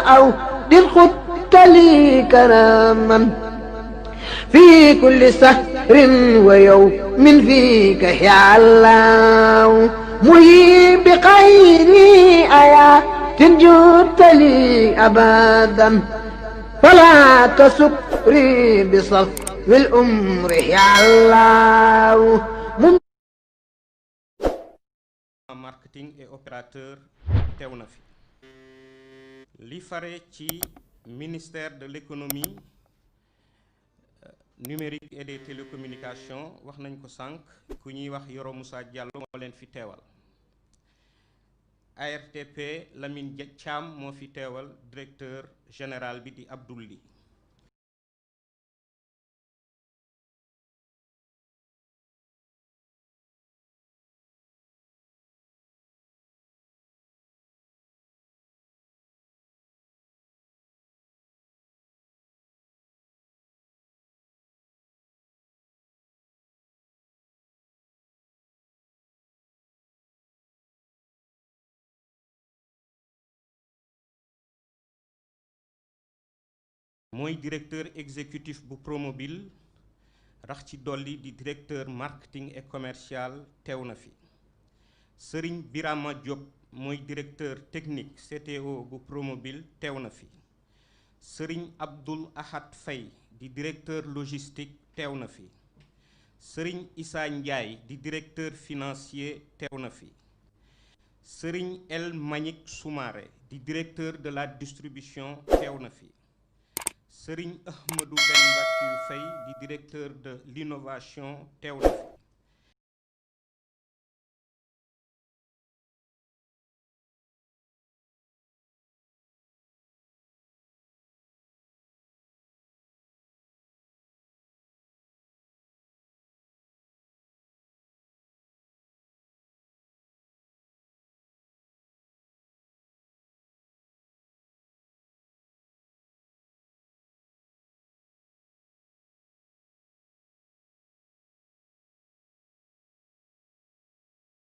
أو للخط لي كراما في كل سهر ويوم فيك يا الله مهي بخير آيات جدت لي أبدا فلا تسكري بصف الأمر يا الله. Marketing et opérateur teew na fi li fare ci ministère de l'économie numérique et des télécommunications wax nañ ko sànq ku ñuy wax Yoro Moussa Diallo moo leen fi teewal. ARTP Lamine Thiam moo fi teewal directeur général bi di Abdouli. mooy directeur exécutif bu Promobile rax ci dolli di directeur marketing et commercial teew na fi. Serigne Birama Diop mooy directeur technique CTO bu Promobile teew na fi. Serigne Abdoul Ahad Faye di directeur logistique teew na fi. Serigne Issa Ndiaye di directeur financier teew na fi. Serigne El Manik Soumaré di directeur de la distribution teew na fi. Serigne Ahmadou Ben Bakir Faye di directeur de l'innovation teew na fi.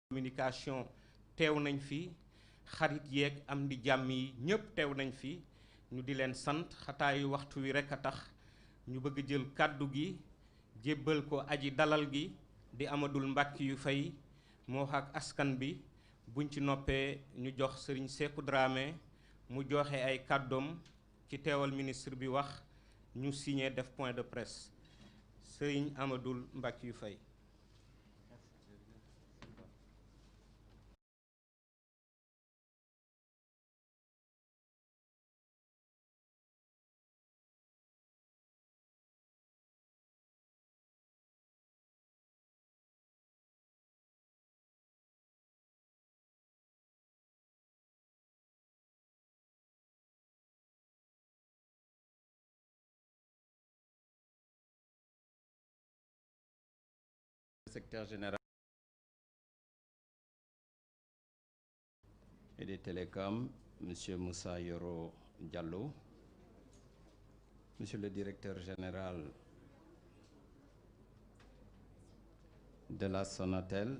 Communication teew nañ fi xarit yeeg am di jàmm yi ñépp teew nañ fi ñu di leen sant xataayu waxtu wi rekk a tax ñu bëgg jël kàddu gi jébbal ko aji dalal gi di Amadou Mbackiou Faye moo wax ak askan bi buñ ci noppee ñu jox Serigne Sékou Dramé mu joxe ay kàddoom ci teewal ministre bi wax ñu signé def point de presse Serigne Amadou Mbackiou Faye. Secrétaire général et des télécoms, Monsieur Moussa Yoro Diallo, Monsieur le directeur général de la Sonatel,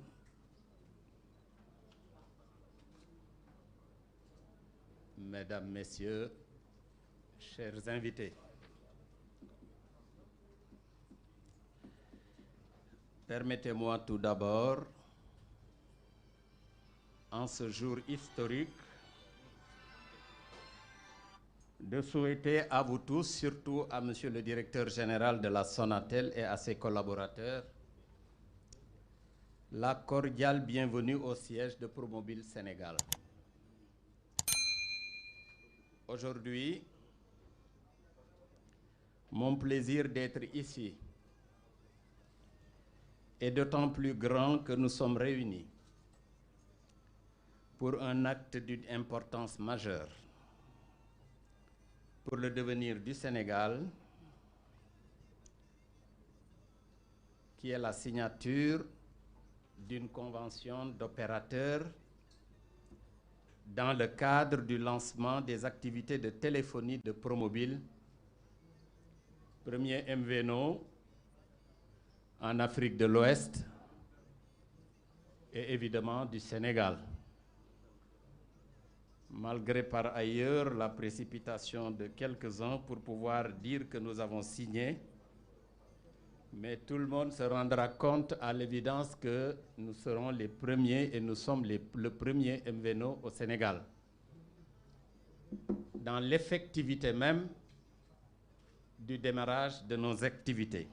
Mesdames, Messieurs, chers invités. Permettez-moi tout d'abord, en ce jour historique, de souhaiter à vous tous, surtout à Monsieur le directeur général de la Sonatel et à ses collaborateurs, la cordiale bienvenue au siège de Promobile Sénégal. Aujourd'hui, mon plaisir d'être ici est d'autant plus grand que nous sommes réunis pour un acte d'une importance majeure pour le devenir du Sénégal, qui est la signature d'une convention d'opérateurs dans le cadre du lancement des activités de téléphonie de Promobile, premier MVNO en Afrique de l'Ouest et évidemment du Sénégal. malgré par ailleurs la précipitation de quelques-uns pour pouvoir dire que nous avons signé. Mais tout le monde se rendra compte à l'évidence que nous serons les premiers et nous sommes le premier MVNO au Sénégal. Dans l'effectivité même du démarrage de nos activités.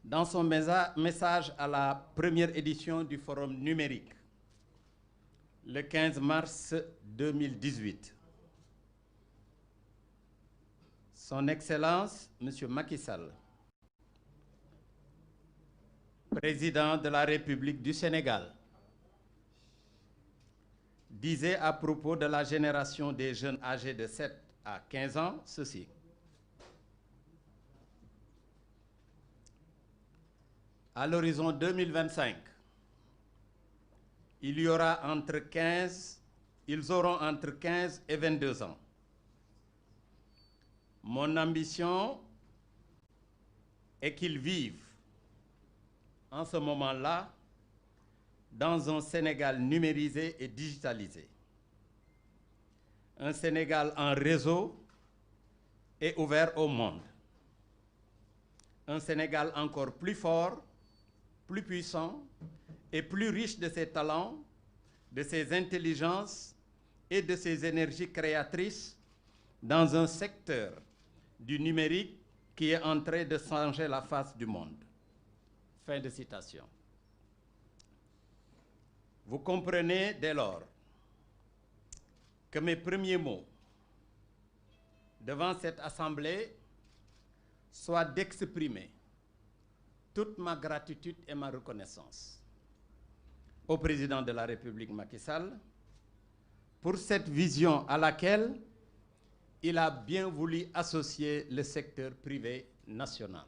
Dans son message à la première édition du Forum numérique, le 15 mars 2018, Son Excellence, M. Macky Sall, président de la République du Sénégal, disait à propos de la génération des jeunes âgés de 7 à 15 ans ceci. À l'horizon 2025, ils auront entre 15 et 22 ans. Mon ambition est qu'ils vivent en ce moment-là dans un Sénégal numérisé et digitalisé. Un Sénégal en réseau et ouvert au monde. Un Sénégal encore plus fort, plus puissant et plus riche de ses talents, de ses intelligences et de ses énergies créatrices dans un secteur du numérique qui est en train de changer la face du monde. Fin de citation. Vous comprenez dès lors que mes premiers mots devant cette Assemblée soient d'exprimer toute ma gratitude et ma reconnaissance au président de la République Macky Sall pour cette vision à laquelle il a bien voulu associer le secteur privé national.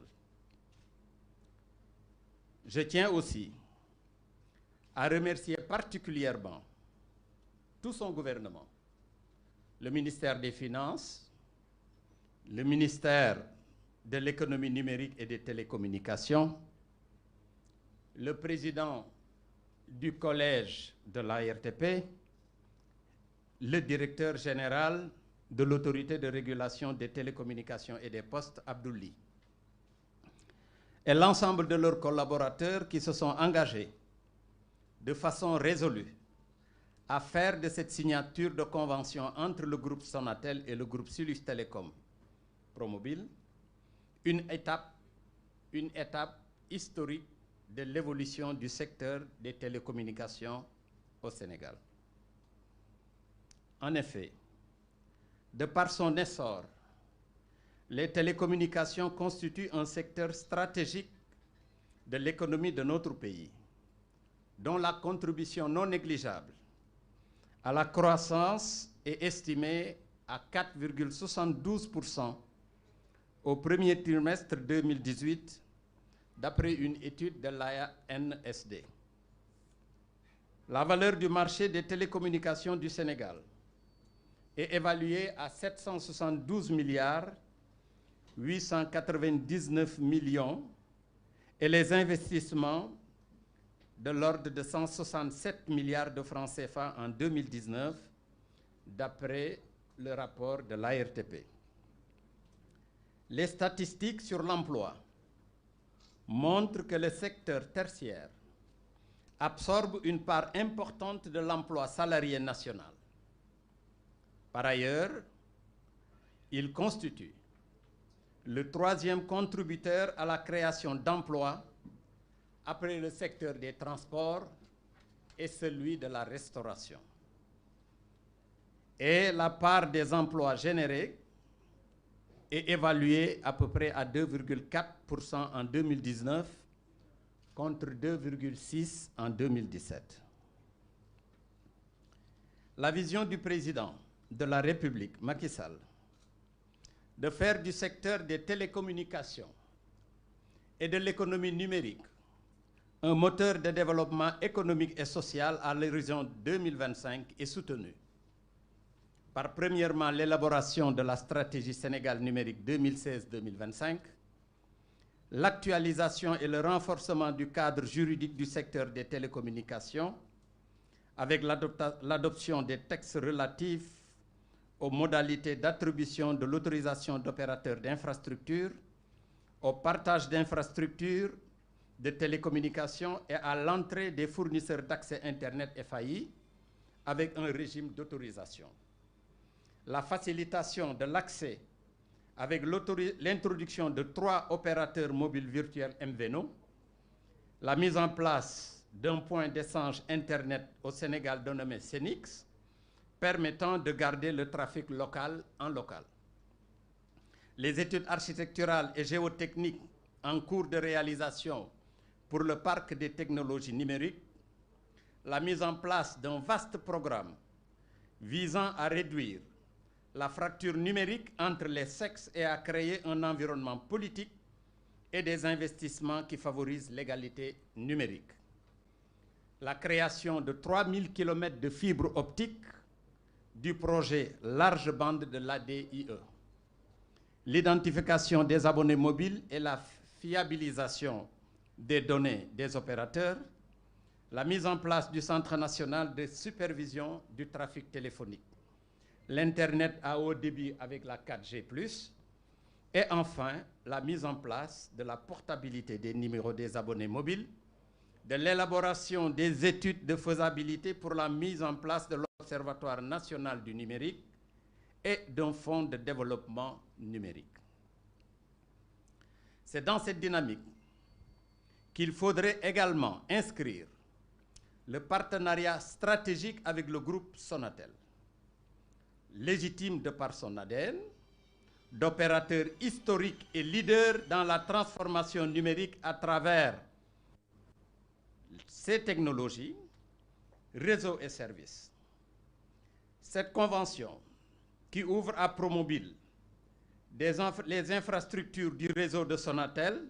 Je tiens aussi à remercier particulièrement tout son gouvernement, le ministère des Finances, le ministère de l'économie numérique et des télécommunications, le président du collège de l'ARTP, le directeur général de l'autorité de régulation des télécommunications et des postes, Abdouli, et l'ensemble de leurs collaborateurs qui se sont engagés de façon résolue à faire de cette signature de convention entre le groupe Sonatel et le groupe Sulus Télécom Promobile une étape historique de l'évolution du secteur des télécommunications au Sénégal. En effet, de par son essor, les télécommunications constituent un secteur stratégique de l'économie de notre pays, dont la contribution non négligeable à la croissance est estimée à 4,72% au premier trimestre 2018, d'après une étude de l'ANSD. La valeur du marché des télécommunications du Sénégal est évaluée à 772 milliards 899 millions et les investissements de l'ordre de 167 milliards de francs CFA en 2019, d'après le rapport de l'ARTP. Les statistiques sur l'emploi montrent que le secteur tertiaire absorbe une part importante de l'emploi salarié national. Par ailleurs, il constitue le troisième contributeur à la création d'emplois après le secteur des transports et celui de la restauration. Et la part des emplois générés est évaluée à peu près à 2,4% en 2019 contre 2,6% en 2017. La vision du président de la République, Macky Sall, de faire du secteur des télécommunications et de l'économie numérique un moteur de développement économique et social à l'horizon 2025 est soutenue par premièrement l'élaboration de la stratégie Sénégal numérique 2016-2025, l'actualisation et le renforcement du cadre juridique du secteur des télécommunications avec l'adoption des textes relatifs aux modalités d'attribution de l'autorisation d'opérateurs d'infrastructures, au partage d'infrastructures de télécommunications et à l'entrée des fournisseurs d'accès Internet FAI avec un régime d'autorisation. La facilitation de l'accès avec l'introduction de 3 opérateurs mobiles virtuels MVNO, la mise en place d'un point d'échange Internet au Sénégal dénommé Senix, permettant de garder le trafic local en local. Les études architecturales et géotechniques en cours de réalisation pour le parc des technologies numériques, la mise en place d'un vaste programme visant à réduire la fracture numérique entre les sexes et à créer un environnement politique et des investissements qui favorisent l'égalité numérique. La création de 3000 km de fibres optiques du projet large bande de l'ADIE. L'identification des abonnés mobiles et la fiabilisation des données des opérateurs, la mise en place du Centre national de supervision du trafic téléphonique, l'Internet à haut débit avec la 4G+, et enfin la mise en place de la portabilité des numéros des abonnés mobiles, de l'élaboration des études de faisabilité pour la mise en place de l'Observatoire national du numérique et d'un fonds de développement numérique. C'est dans cette dynamique qu'il faudrait également inscrire le partenariat stratégique avec le groupe Sonatel, légitime de par son ADN, d'opérateur historique et leader dans la transformation numérique à travers ces technologies, réseaux et services. Cette convention qui ouvre à Promobile les infrastructures du réseau de Sonatel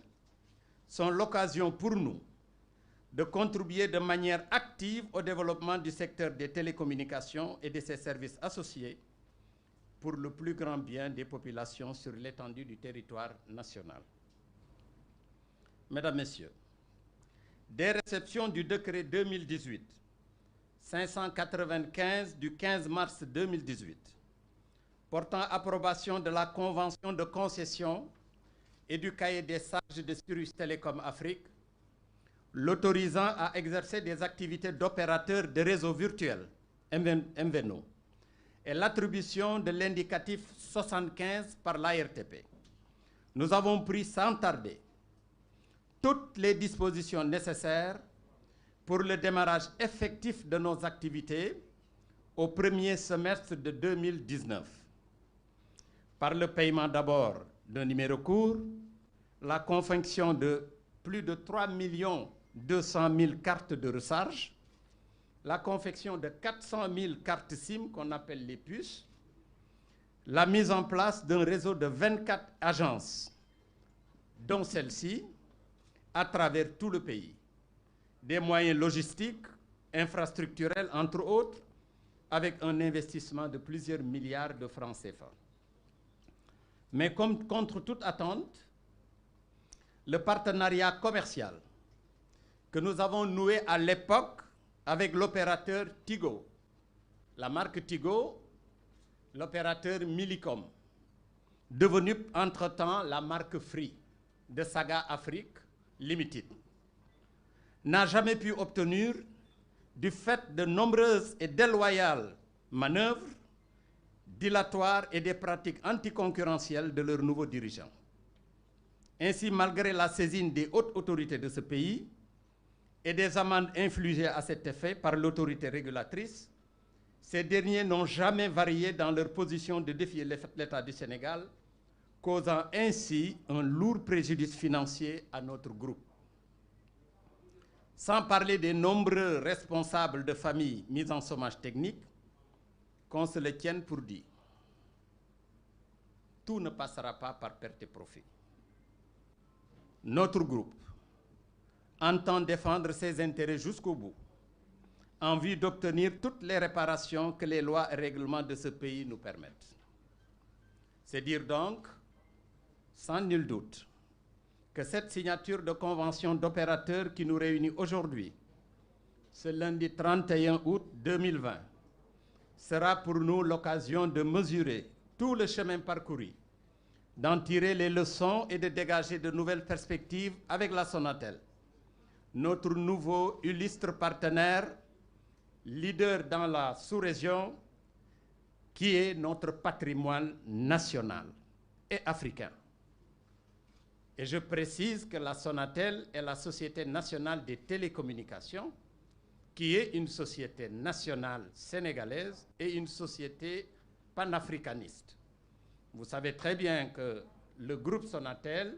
sont l'occasion pour nous de contribuer de manière active au développement du secteur des télécommunications et de ses services associés pour le plus grand bien des populations sur l'étendue du territoire national. Mesdames, Messieurs, des réceptions du décret 2018-595 du 15 mars 2018 portant approbation de la convention de concession et du cahier des charges de Sirius Télécom Afrique, l'autorisant à exercer des activités d'opérateur de réseaux virtuels, MVNO, et l'attribution de l'indicatif 75 par l'ARTP. Nous avons pris sans tarder toutes les dispositions nécessaires pour le démarrage effectif de nos activités au premier semestre de 2019. Par le paiement d'abord d'un numéro court, la confection de plus de 3 200 000 cartes de recharge, la confection de 400 000 cartes SIM qu'on appelle les puces, la mise en place d'un réseau de 24 agences, dont celle-ci, à travers tout le pays. Des moyens logistiques, infrastructurels, entre autres, avec un investissement de plusieurs milliards de francs CFA. Mais comme contre toute attente, le partenariat commercial que nous avons noué à l'époque avec l'opérateur Tigo, la marque Tigo, l'opérateur Millicom, devenu entre-temps la marque Free de Saga Afrique Limited, n'a jamais pu obtenir, du fait de nombreuses et déloyales manœuvres dilatoires et des pratiques anticoncurrentielles de leurs nouveaux dirigeants. Ainsi, malgré la saisine des hautes autorités de ce pays et des amendes infligées à cet effet par l'autorité régulatrice, ces derniers n'ont jamais varié dans leur position de défier l'État du Sénégal, causant ainsi un lourd préjudice financier à notre groupe. Sans parler des nombreux responsables de familles mis en chômage technique, qu'on se le tienne pour dit. Tout ne passera pas par perte et profit. Notre groupe entend défendre ses intérêts jusqu'au bout, en vue d'obtenir toutes les réparations que les lois et règlements de ce pays nous permettent. C'est dire donc, sans nul doute, que cette signature de convention d'opérateurs qui nous réunit aujourd'hui ce lundi 31 août 2020 sera pour nous l'occasion de mesurer tout le chemin parcouru, d'en tirer les leçons et de dégager de nouvelles perspectives avec la Sonatel, notre nouveau illustre partenaire, leader dans la sous-région, qui est notre patrimoine national et africain. Et je précise que la Sonatel est la Société nationale des télécommunications, qui est une société nationale sénégalaise et une société panafricaniste. Vous savez très bien que le groupe Sonatel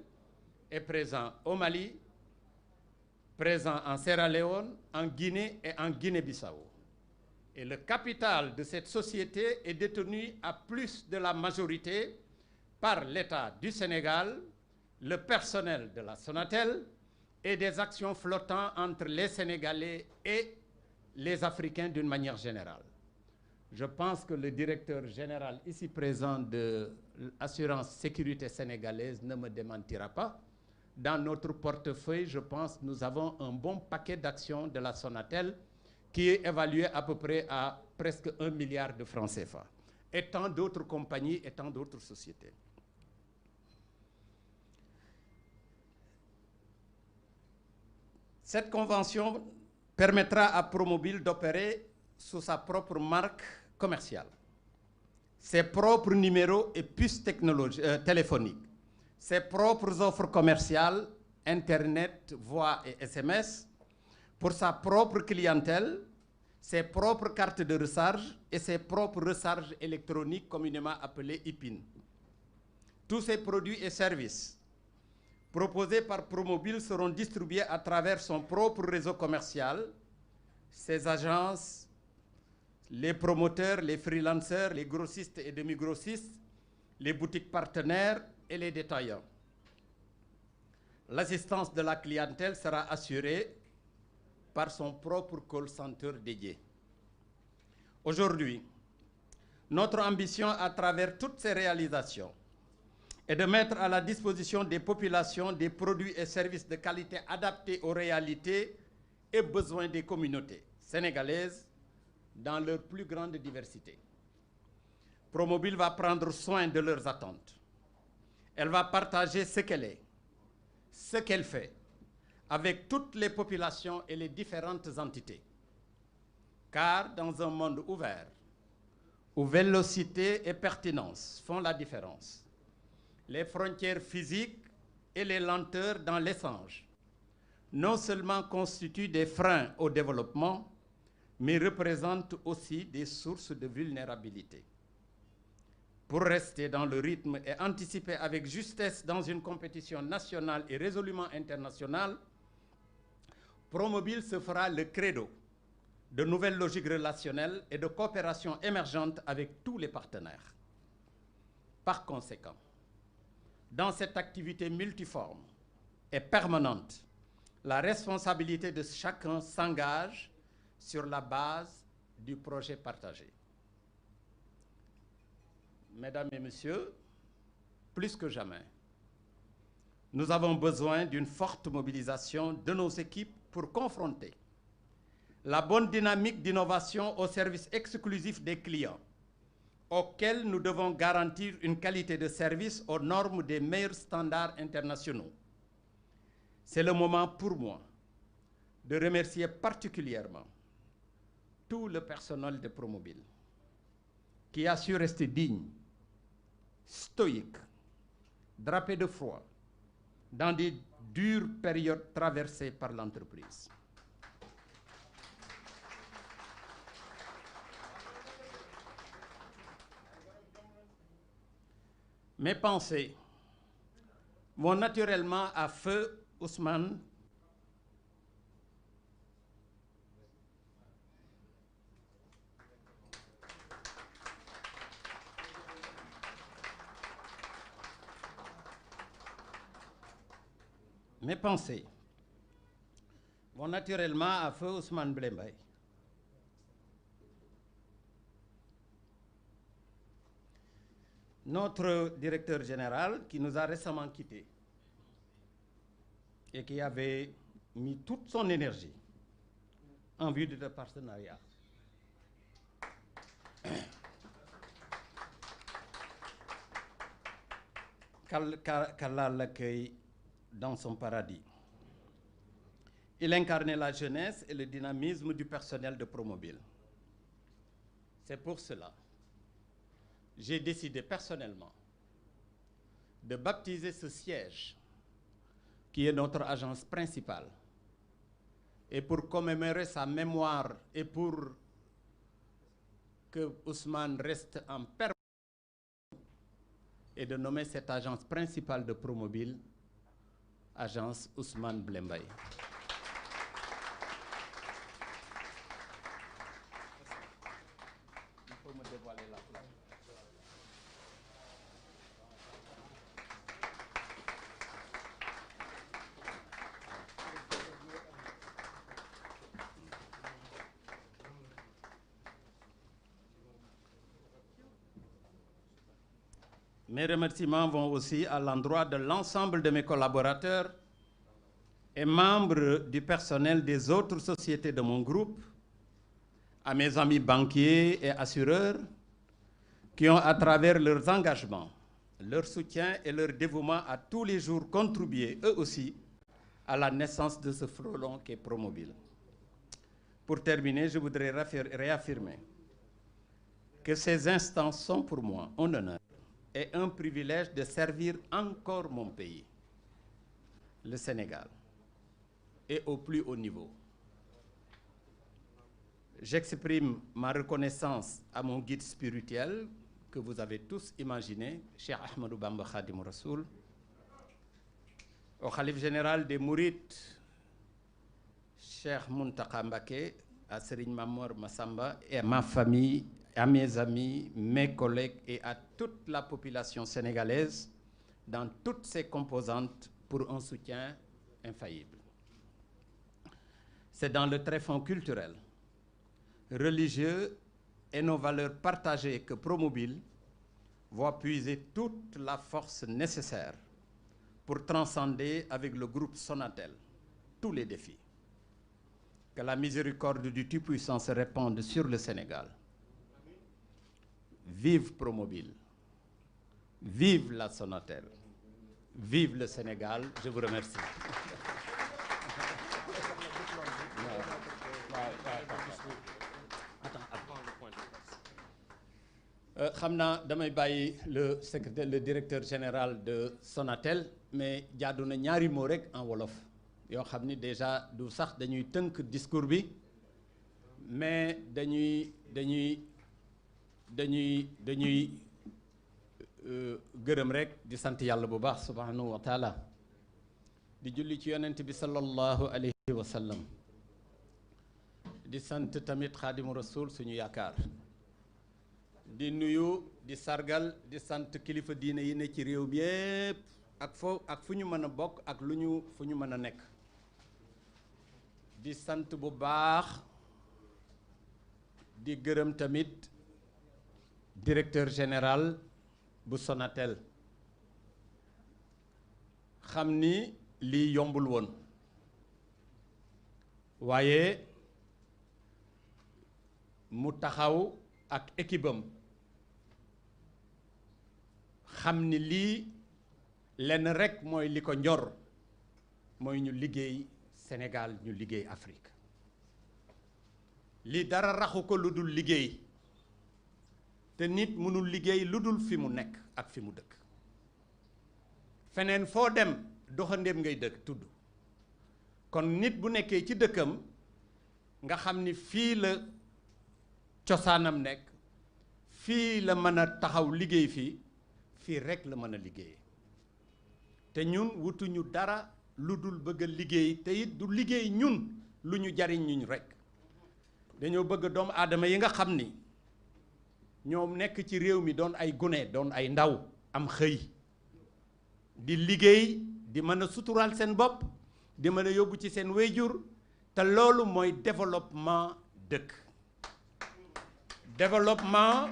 est présent au Mali, présent en Sierra Leone, en Guinée et en Guinée-Bissau. Et le capital de cette société est détenu à plus de la majorité par l'État du Sénégal, le personnel de la Sonatel et des actions flottant entre les Sénégalais et les Africains d'une manière générale. Je pense que le directeur général ici présent de l'assurance sécurité sénégalaise ne me démentira pas. Dans notre portefeuille, je pense que nous avons un bon paquet d'actions de la Sonatel qui est évalué à peu près à presque 1 milliard de francs CFA. Et tant d'autres compagnies et tant d'autres sociétés. Cette convention permettra à Promobile d'opérer sous sa propre marque commerciale, ses propres numéros et puces téléphoniques, ses propres offres commerciales, Internet, voix et SMS, pour sa propre clientèle, ses propres cartes de recharge et ses propres recharges électroniques communément appelées IPIN. Tous ces produits et services proposés par Promobile seront distribués à travers son propre réseau commercial, ses agences, les promoteurs, les freelancers, les grossistes et demi-grossistes, les boutiques partenaires et les détaillants. L'assistance de la clientèle sera assurée par son propre call center dédié. Aujourd'hui, notre ambition à travers toutes ces réalisations est de mettre à la disposition des populations des produits et services de qualité adaptés aux réalités et besoins des communautés sénégalaises dans leur plus grande diversité. Promobile va prendre soin de leurs attentes. Elle va partager ce qu'elle est, ce qu'elle fait, avec toutes les populations et les différentes entités. Car dans un monde ouvert, où vélocité et pertinence font la différence, les frontières physiques et les lenteurs dans l'échange non seulement constituent des freins au développement, mais représentent aussi des sources de vulnérabilité. Pour rester dans le rythme et anticiper avec justesse dans une compétition nationale et résolument internationale, Promobile se fera le credo de nouvelles logiques relationnelles et de coopération émergente avec tous les partenaires. Par conséquent, dans cette activité multiforme et permanente, la responsabilité de chacun s'engage sur la base du projet partagé. Mesdames et messieurs, plus que jamais, nous avons besoin d'une forte mobilisation de nos équipes pour confronter la bonne dynamique d'innovation au service exclusif des clients, auxquels nous devons garantir une qualité de service aux normes des meilleurs standards internationaux. C'est le moment pour moi de remercier particulièrement tout le personnel de Promobile qui a su rester digne, stoïque, drapé de froid dans des dures périodes traversées par l'entreprise. Mes pensées vont naturellement à feu Ousmane Mes pensées vont naturellement à feu Ousmane Blembay. Notre directeur général qui nous a récemment quittés et qui avait mis toute son énergie en vue de ce partenariat. Qu'Allah l'accueille dans son paradis. Il incarnait la jeunesse et le dynamisme du personnel de Promobil. C'est pour cela que j'ai décidé personnellement de baptiser ce siège, qui est notre agence principale, et pour commémorer sa mémoire et pour que Ousmane reste en permanence, et de nommer cette agence principale de Promobil, agence Ousmane Blembay. Il faut me dévoiler la place. Mes remerciements vont aussi à l'endroit de l'ensemble de mes collaborateurs et membres du personnel des autres sociétés de mon groupe, à mes amis banquiers et assureurs qui ont, à travers leurs engagements, leur soutien et leur dévouement à tous les jours, contribué, eux aussi, à la naissance de ce frelon qu'est Promobil. Pour terminer, je voudrais réaffirmer que ces instants sont pour moi un honneur et un privilège de servir encore mon pays, le Sénégal, et au plus haut niveau. J'exprime ma reconnaissance à mon guide spirituel que vous avez tous imaginé, Cheikh Ahmadou Bamba Khadim Rassoul, au Khalife général des Mourides, Cheikh Mountakha Mbacké, à Serigne Mamor Massamba et à ma famille, à mes amis, mes collègues et à toute la population sénégalaise dans toutes ses composantes pour un soutien infaillible. C'est dans le tréfonds culturel, religieux et nos valeurs partagées que Promobil voit puiser toute la force nécessaire pour transcender avec le groupe Sonatel tous les défis. Que la miséricorde du Tout-Puissant se répande sur le Sénégal. Vive Promobil, vive la Sonatel, vive le Sénégal, je vous remercie. Xam naa damay bàyyi le directeur général de Sonatel, mais jaadu na ñaari moo rek en wolof yoo xam ni déjà du sax dañuy tënk discours bi, mais dañuy gërëm rek di sant yàlla bu baax subhanahu wa taala, di julli ci yonent bi sallallahu alayhi wa sallam, di sant tamit xaadimu rasul suñu yaakaar, di nuyu di sargal di sant kilifa diine yi ne ci réew mi yépp ak fu ñu mën a bokk ak fu ñu mën a nekk, di sant bu baax di gërëm tamit directeur général bu Sonatel. Xam ni lii yombul woon waaye mu taxaw ak équipe am xam ni lii lenn rekk mooy li ko njor mooy ñu liggéey Sénégal ñu liggéey Afrique. lii dara raxu ko lu dul liggéey, te nit mënul liggéey lu dul fi mu nekk ak fi mu dëkk. feneen foo dem doxandéem ngay dëkk tudd, kon nit bu nekkee ci dëkkam nga xam ni fii la cosaanam nekk, fii la mën a taxaw liggéey fii rekk la mën a liggéey. te ñun wutuñu dara lu dul bëgg a liggéey, te it du liggéey ñun lu ñu jariñ ñuñ rekk. dañoo bëgg doomu aadama yi nga xam ni ñoom nekk ci réew mi doon ay gune doon ay ndaw am xëy di liggéey di mën a suturaal seen bopp di mën a yóbbu ci seen wéyjur, te loolu mooy développement dëkk. développement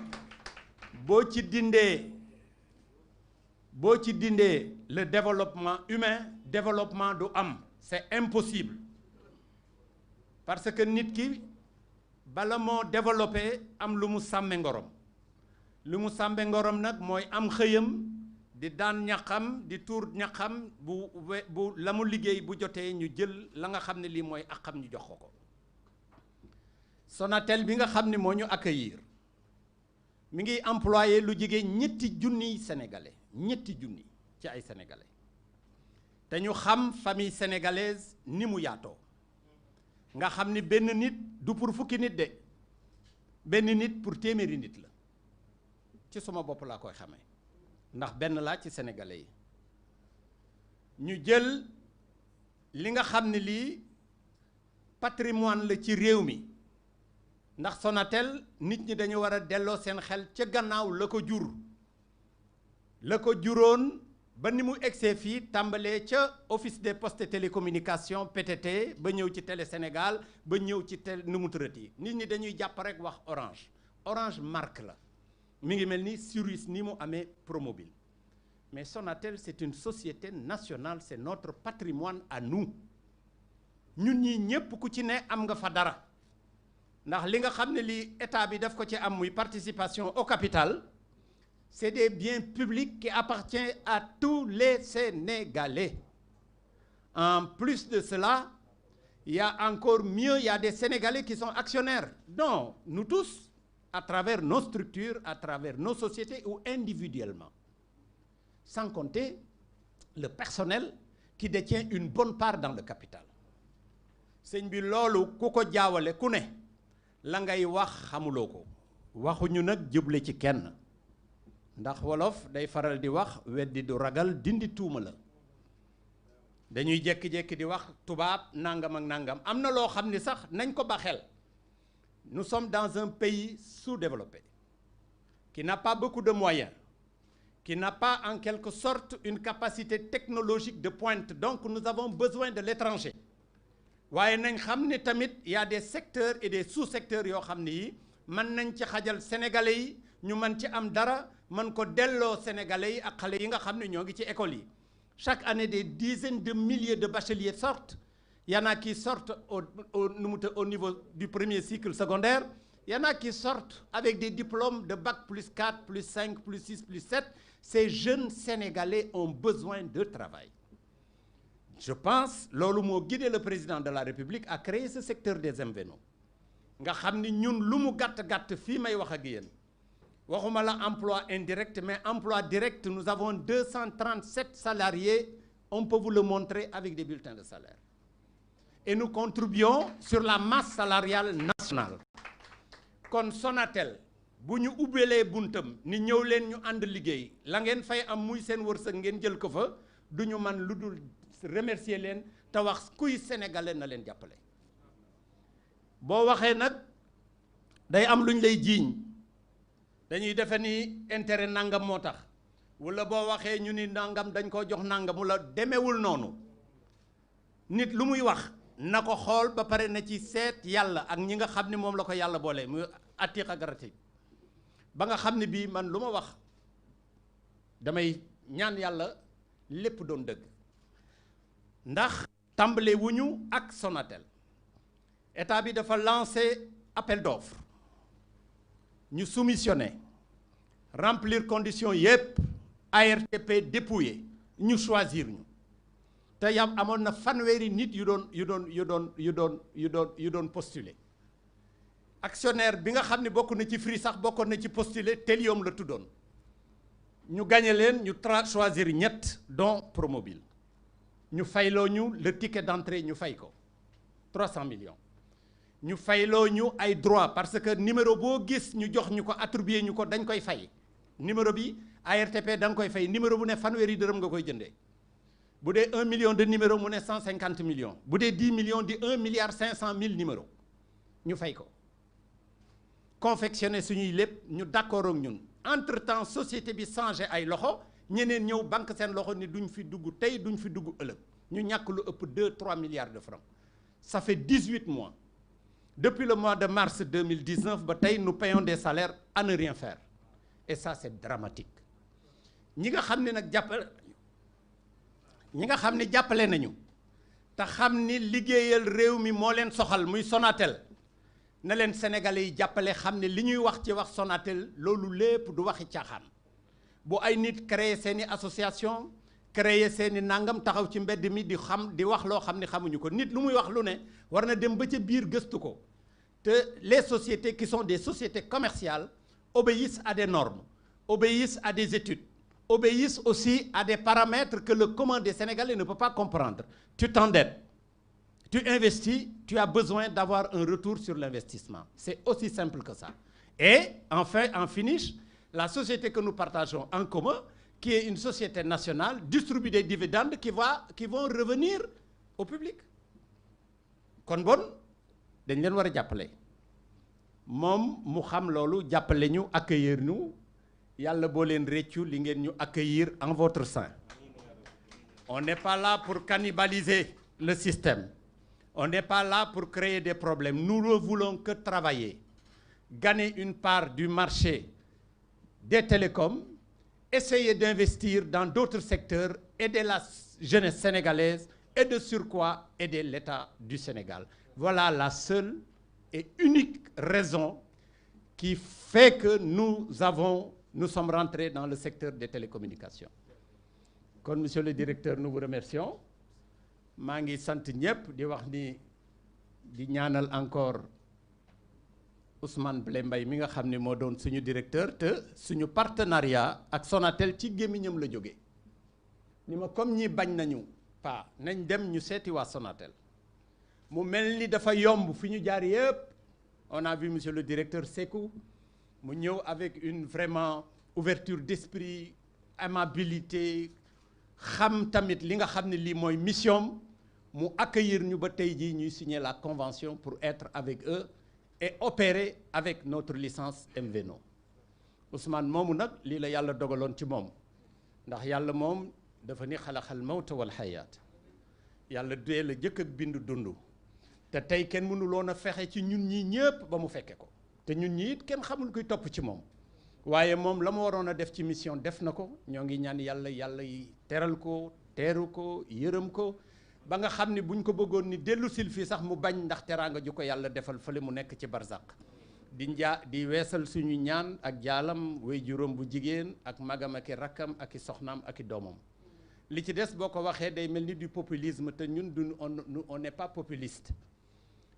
boo ci dindee le développement humain, développement du am, c'est impossible. parce que nit ki bala moo développé am lu mu sàmme ngorom lu mu sàmme ngorom nag mooy am xëyam di daan ñaxam di tuur ñaxam bu la mu liggéey bu jotee ñu jël la nga xam ne lii mooy ak xam ñu jox ko Sonatel bi nga xam ne moo ñu accueillir mi ngi employé lu jege ñetti junniy sénégalais ñetti junni ci ay sénégalais te ñu xam famille sénégalaise ni mu yaatoo nga xam ni benn nit du pour fukki nit de benn nit pour téeméeri nit la ci suma bopp laa koy xamee ndax benn laa ci sénégalais yi ñu jël li nga xam ne lii patrimoine la ci réew mi ndax Sonatel nit ñi dañu war a delloo seen xel ca gannaaw la ko jur la ko juróon ba ni mu egsee fii tàmbalee ca office des postes et télécommunications PTT ba ñëw ci Télé Sénégal ba ñëw ci nu mu tërati nit ñi dañuy jàpp rek wax Orange marque la mi ngi mel ni Suisse ni mu amee Promobile mais Sonatel c'est une société nationale c'est notre patrimoine à nous ñun ñii ñépp ku ci ne am nga fa dara ndax li nga xam ne lii état bi daf ko ci am muy participation au capital c'est des biens publics qui appartiennent à tous les Sénégalais. En plus de cela, il y a encore mieux, il y a des Sénégalais qui sont actionnaires. Donc, nous tous, à travers nos structures, à travers nos sociétés ou individuellement. Sans compter le personnel qui détient une bonne part dans le capital. Sëñ bi loolu ku ko jaawale ku ne la ngay wax xamuloo ko waxuñu nag jëble ci kenn ndax wolof day faral di wax weddi du ragal dindi tuuma la dañuy jékki-jékki di wax tubaab nangam ak nangam am na loo xam ni sax nañ ko ba xel nous sommes dans un pays sous-développé qui n'a pas beaucoup de moyens qui n'a pas en quelque sorte une capacité technologique de pointe donc nous avons besoin de l'étranger waaye nañ xam ne tamit y a des secteurs et des sous-secteurs yoo xam ne yi mën nañ ci xajal sénégalais yi ñu mën ci am dara mën ko delloo sénégalais yi ak xale yi nga xam ne ñoo ngi ci école yi chaque année des dizaines de milliers de bacheliers sortent il y en a qui sortent au niveau du premier cycle secondaire il y en a qui sortent avec des diplômes de bac plus 4 plus 5 plus 6 plus 7 ces jeunes sénégalais ont besoin de travail je pense loolu moo guidé le président de la République à créer ce secteur des MVNO nga xam ni ñun lu mu gàtt-gàtt fii may wax ak yéen waxuma la emploi indirect mais emploi direct nous avons 237 salariés on peut vous le montrer avec des bulletins de salaire et nous contribuons sur la masse salariale nationale kon Sonatel bu ñu ubbeelee buntam ni ñëw leen ñu ànd liggéey la ngeen fay am muy seen wërsëg ngeen jël ko fa du ñu man lu dul remercier leen te wax kuy sénégalais na leen jàppale boo waxee nag day am lu ñu lay jiiñ dañuy defe ni intérêt nangam moo tax wala boo waxee ñu ni nangam dañ koo jox nangam wala demewul noonu nit lu muy wax na ko xool ba pare na ci seet yàlla ak ñi nga xam ne moom la ko yàlla boole muy atiqa garati ba nga xam ne bii man lu ma wax damay ñaan yàlla lépp doon dëgg ndax tàmbale wuñu ak Sonatel état bi dafa lancé appel d'offres ñu soumissionné remplir conditions yépp ARTP dépouillé ñu choisir ñu te yam amoon na fanweeri nit yu doon postuler actionnaire bi nga xam ne bokk na ci Free sax bokkoon na ci postuler Telium la tuddoon ñu gagné leen ñu choisir ñett dont Promobile ñu fayloo ñu le ticket d'entrée ñu fay ko 300 millions ñu fayloo ñu ay droit parce que numéro boo gis ñu jox ñu ko attribué ñu ko dañ koy fay numéro bi ARTP da nga koy fay numéro bu ne fanweeri dërëm nga koy jëndee bu dee 1 million de numéro mu ne 150 millions bu dee 10 millions di 1 milliard 500 mille numéros ñu fay ko confectionné suñuy lépp ñu d'accord ak ñun entre temps société bi changé ay loxo ñeneen ñëw banque seen loxo ni duñ fi dugg tey duñ fi dugg ëllëg ñu ñàkk lu ëpp 2-3 milliards de francs ça fait 18 mois depuis le mois de mars 2019 ba tey nous payons des salaires à ne rien faire et ça c'est dramatique ñi nga xam ne nag jàppale nañu te xam ni liggéeyal réew mi moo leen soxal muy Sonatel na leen sénégalais yi jàppale xam ne li ñuy wax ci wax Sonatel loolu lépp du waxi caaxaan bu ay nit créer seeni association créer seeni nangam taxaw ci mbedd mi di wax loo xam ne xamuñu ko nit lu muy wax lu ne war na dem ba ca biir gëstu ko te les sociétés qui sont des sociétés commerciales obéissent à des normes, obéissent à des études, obéissent aussi à des paramètres que le commun des Sénégalais ne peut pas comprendre. Tu t'endettes, tu investis, tu as besoin d'avoir un retour sur l'investissement. C'est aussi simple que ça. Et enfin, en finish, la société que nous partageons en commun, qui est une société nationale, distribue des dividendes qui vont revenir au public. Kon bon, dañ leen war a jàppale moom mu xam loolu jàppale ñu accueillir ñu yàlla boo leen réccu li ngeen ñu accueillir en votre sein. On n'est pas là pour cannibaliser le système. On n'est pas là pour créer des problèmes. Nous ne voulons que travailler, gagner une part du marché des télécoms, essayer d'investir dans d'autres secteurs, aider la jeunesse sénégalaise et de surcroît aider l'État du Sénégal. Voilà la seule et unique raison qui fait que nous sommes rentrés dans le secteur des télécommunications. Kon monsieur le directeur, nous vous remercions. maa ngi sant ñëpp di wax ni di ñaanal encore Ousmane Blé Mbaye mi nga xam ne moo doon suñu directeur te suñu partenariat ak Sonatel ci gémmiñam la jóge ni ma comme ñi bañ nañu nañ dem ñu seeti waa Sonatel mu mel ni dafa yomb fi ñu jaar yëpp on a vu monsieur le directeur Sékou mu ñëw avec une vraiment ouverture d'esprit amabilité xam tamit li nga xam ne lii mooy mission mu accueillir ñu ba tey jii ñuy signer la convention pour être avec eux et opérer avec notre licence MVNO. Ousmane moomu nag lii la yàlla dogaloon ci moom ndax yàlla moom dafa ni xalaxal mawta wal xayaat yàlla dee la jëkk ak bindu dund te tey kenn mënuloon a fexe ci ñun ñii ñëpp ba mu fekke ko te ñun ñi it kenn xamul kuy topp ci moom waaye moom la ma waroon a def ci mission def na ko ñoo ngi ñaan yàlla yi teral ko teeru ko yërëm ko ba nga xam ni buñ ko bëggoon ni dellu sil fii sax mu bañ ndax teraanga ju ko yàlla defal fële mu nekk ci barzak di weesal suñu ñaan ak jaalam way juróom bu jigéen ak magam ak i rakkam ak i soxnaam ak i doomam li ci des boo ko waxee day mel ni du populisme te ñun on n'est pas populiste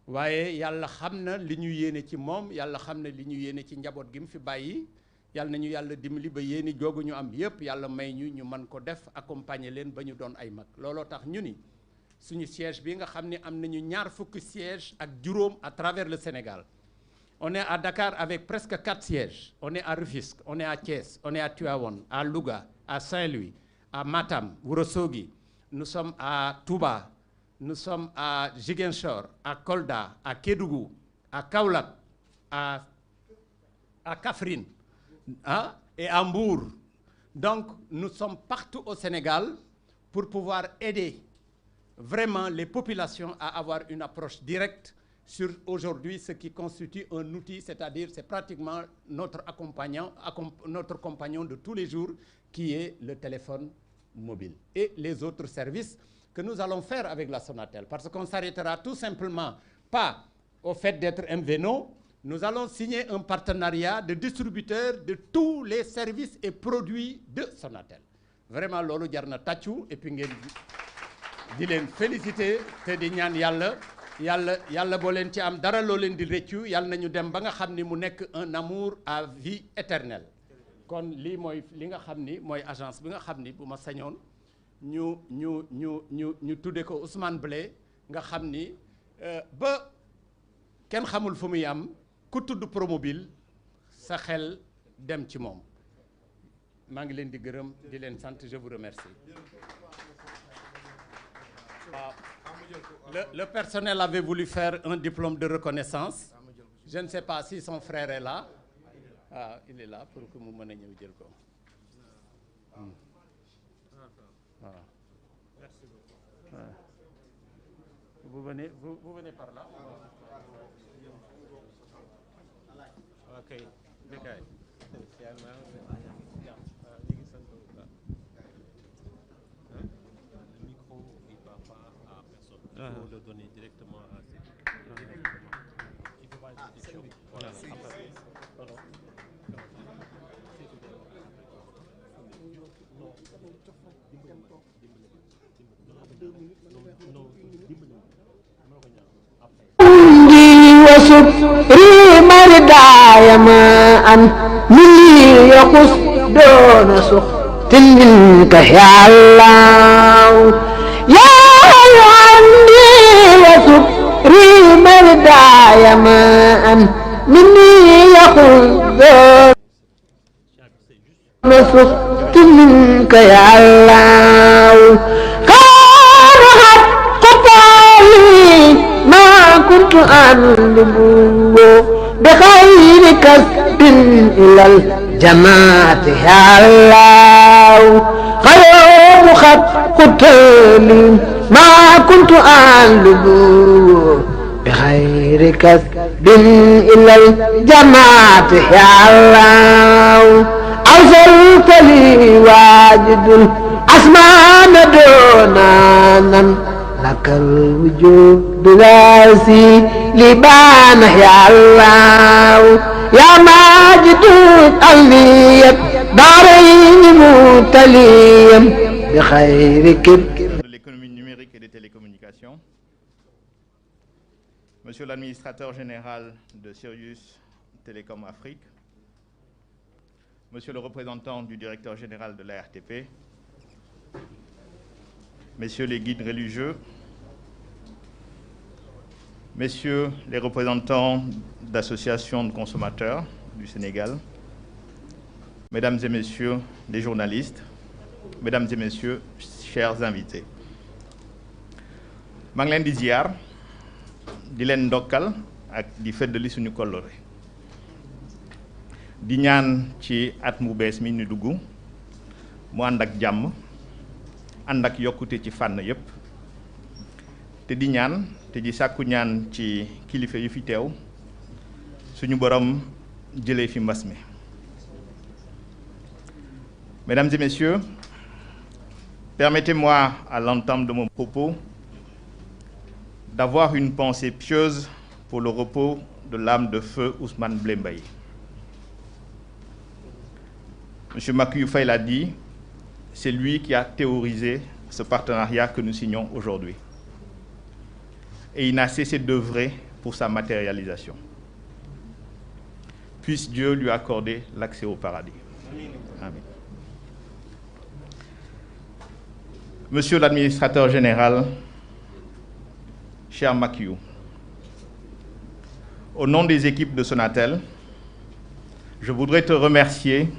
waaye yàlla xam na li ñu yéene ci moom yàlla xam na li ñu yéene ci njaboot gi mu fi bàyyi yàlla nañu yàlla dimbali ba yéeni joogu ñu am yépp yàlla may ñu mën ko def accompagner leen ba ñu doon ay mag looloo tax ñu ni suñu siège bi nga xam ne am nañu ñaar fukki siège ak juróom à travers le Sénégal. On est à Dakar avec presque 4 sièges. On est à Rufisque, on est à Thiès, on est à Tivaouane, à Louga, à Saint-Louis, à Matam, Ourossogui. Nous sommes à Touba, nous sommes à Ziguinchor, à Kolda, à Kédougou, à Kaolack, à Kaffrine, et à Mbour. Donc nous sommes partout au Sénégal pour pouvoir aider vraiment les populations à avoir une approche directe sur aujourd'hui ce qui constitue un outil, c'est-à-dire c'est pratiquement notre compagnon de tous les jours qui est le téléphone mobile et les autres services que nous allons faire avec la Sonatel parce qu'on ne s'arrêtera tout simplement pas au fait d'être MVNO. Nous allons signer un partenariat de distributeurs de tous les services et produits de Sonatel. Vraiment loolu jar na tàccu et puis ngeen di leen féliciter te di ñaan yàlla boo leen ci am dara loo leen di rëccu yàlla nañu dem ba nga xam ni mu nekk un amour à vie éternelle. kon lii mooy li nga xam ni mooy agence bi nga xam ni bu ma sañoon ñu tudde ko Ousmane Blé nga xam ni ba kenn xamul fu muy am ku tudd Promobile sa xel dem ci moom maa ngi leen di gërëm di leen sant je vous remercie. Le personnel avait voulu faire un diplôme de reconnaissance. Je ne sais pas si son frère est là. Il est là pour que mu mën a ñëw jël ko. Merci beaucoup. Vous venez par là. Ok. le donner directement à ces... Il faut pas une question. Voilà. وسكري مرداي ما أن مني يقص دون سخط منك يا الله يا عندي وسكري مرداي ما أن مني يقص دون سخط منك يا الله كان قطعي ما كنت أندب بخير كسب إلى الجماعة يا الله خير قتالي ما كنت أندب بخير كسب إلى الجماعة يا الله أرسلت لي واجد الأسمان دونانا لك الوجود راسي لبان يا الله يا ماجد الألية دارين متليا بخير كب de l'économie numérique et des télécommunications, Monsieur l'administrateur général de Sirius Télécom Afrique, Monsieur le représentant du directeur général de la RTP, Messieurs les guides religieux, Messieurs les représentants d'associations de consommateurs du Sénégal, Mesdames et Messieurs les journalistes, Mesdames et Messieurs, chers invités. maa ngi leen di ziar di leen ndokkal ak di feddali suñu kóllëre di ñaan ci at mu bees mi ñu dugg mu ànd ak jàmm ànd ak yokkute ci fànn yépp te di ñaan te di sàkku ñaan ci kilifa yu fi teew suñu borom jëlee fi mbas mi. Mesdames et messieurs, permettez-moi à l'entame de mon propos d'avoir une pensée pieuse pour le repos de l'âme de feu Ousmane Blé Mbaye. Monsieur Makiyu Faye l'a dit, c'est lui qui a théorisé ce partenariat que nous signons aujourd'hui. Et il n'a cessé d'œuvrer pour sa matérialisation. Puisse Dieu lui accorder l'accès au paradis. Amen. Monsieur l'administrateur général, cher Makiyu, au nom des équipes de Sonatel, je voudrais te remercier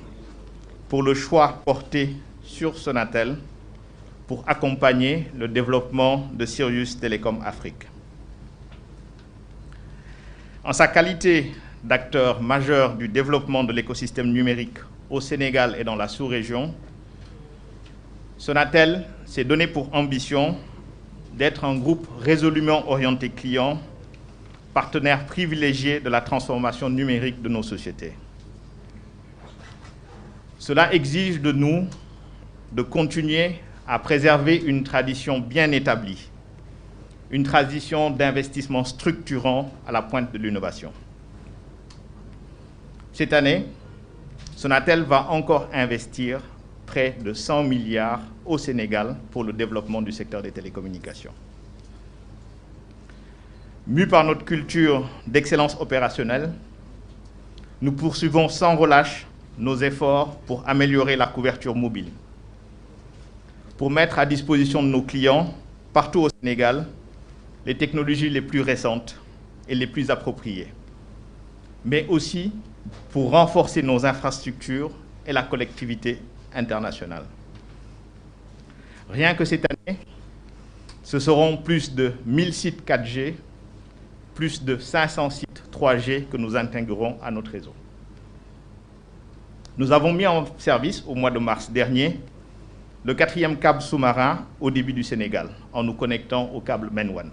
pour le choix porté sur Sonatel pour accompagner le développement de Sirius Télécom Afrique. En sa qualité d'acteur majeur du développement de l'écosystème numérique au Sénégal et dans la sous-région, Sonatel s'est donné pour ambition d'être un groupe résolument orienté client, partenaire privilégié de la transformation numérique de nos sociétés. Cela exige de nous de continuer à préserver une tradition bien établie, une tradition d'investissement structurant à la pointe de l'innovation. Cette année, Sonatel va encore investir près de 100 milliards au Sénégal pour le développement du secteur des télécommunications. Mus par notre culture d'excellence opérationnelle, nous poursuivons sans relâche nos efforts pour améliorer la couverture mobile, pour mettre à disposition de nos clients, partout au Sénégal, les technologies les plus récentes et les plus appropriées, mais aussi pour renforcer nos infrastructures et la connectivité internationale. Rien que cette année, ce seront plus de 1000 sites 4G, plus de 500 sites 3G que nous intégrerons à notre réseau. Nous avons mis en service au mois de mars dernier le 4e câble sous-marin au début du Sénégal en nous connectant au câble MainOne,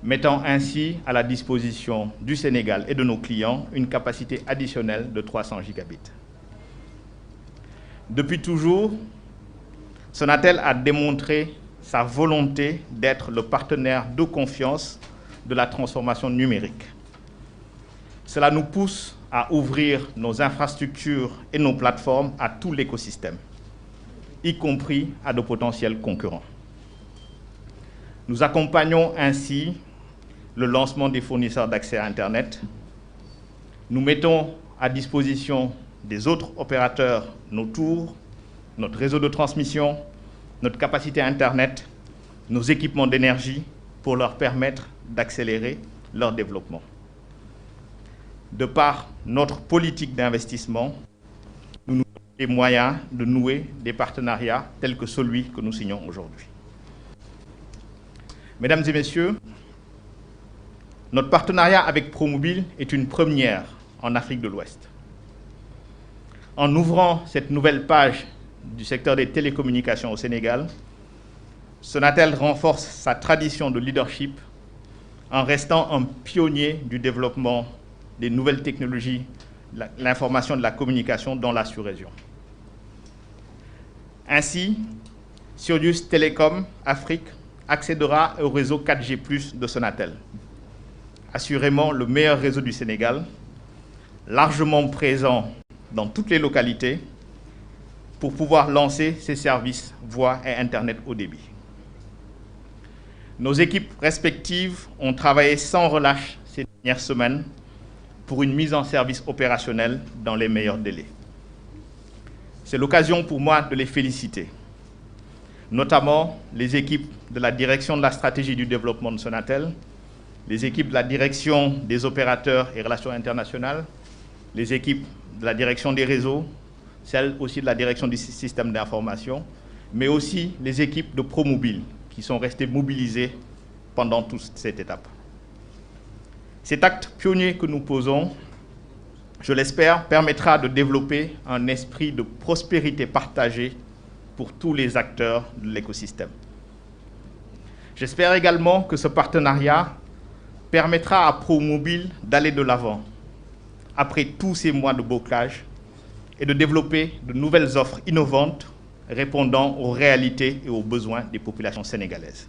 mettant ainsi à la disposition du Sénégal et de nos clients une capacité additionnelle de 300 gigabits. Depuis toujours, Sonatel a démontré sa volonté d'être le partenaire de confiance de la transformation numérique. Cela nous pousse à ouvrir nos infrastructures et nos plateformes à tout l'écosystème, y compris à de potentiels concurrents. Nous accompagnons ainsi le lancement des fournisseurs d'accès à Internet. Nous mettons à disposition des autres opérateurs nos tours, notre réseau de transmission, notre capacité Internet, nos équipements d'énergie pour leur permettre d'accélérer leur développement. De par notre politique d'investissement, nous nous donnons les moyens de nouer des partenariats tels que celui que nous signons aujourd'hui. Mesdames et messieurs, notre partenariat avec ProMobile est une première en Afrique de l'Ouest. En ouvrant cette nouvelle page du secteur des télécommunications au Sénégal, Sonatel renforce sa tradition de leadership en restant un pionnier du développement des nouvelles technologies, l'information et de la communication dans la sous-région. Ainsi, Sirius Télécom Afrique accédera au réseau 4G+ de Sonatel, assurément le meilleur réseau du Sénégal, largement présent dans toutes les localités pour pouvoir lancer ses services voix et Internet haut débit. Nos équipes respectives ont travaillé sans relâche ces dernières semaines pour une mise en service opérationnelle dans les meilleurs délais. C'est l'occasion pour moi de les féliciter, notamment les équipes de la direction de la stratégie du développement de Sonatel, les équipes de la direction des opérateurs et relations internationales, les équipes de la direction des réseaux, celles aussi de la direction du système d'information, mais aussi les équipes de ProMobile qui sont restées mobilisées pendant toute cette étape. Cet acte pionnier que nous posons, je l'espère, permettra de développer un esprit de prospérité partagée pour tous les acteurs de l'écosystème. J'espère également que ce partenariat permettra à ProMobile d'aller de l'avant après tous ces mois de bocage et de développer de nouvelles offres innovantes répondant aux réalités et aux besoins des populations sénégalaises.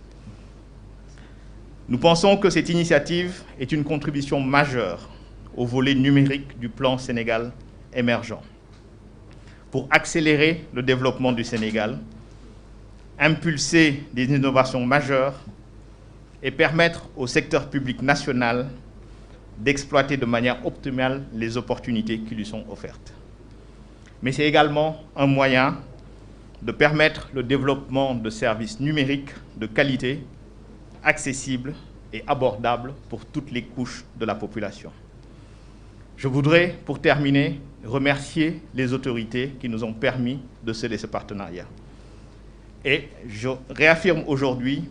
Nous pensons que cette initiative est une contribution majeure au volet numérique du plan Sénégal émergent pour accélérer le développement du Sénégal, impulser des innovations majeures et permettre au secteur public national d'exploiter de manière optimale les opportunités qui lui sont offertes. Mais c'est également un moyen de permettre le développement de services numériques de qualité, accessibles et abordables pour toutes les couches de la population. Je voudrais, pour terminer, remercier les autorités qui nous ont permis de sceller ce partenariat. Et je réaffirme aujourd'hui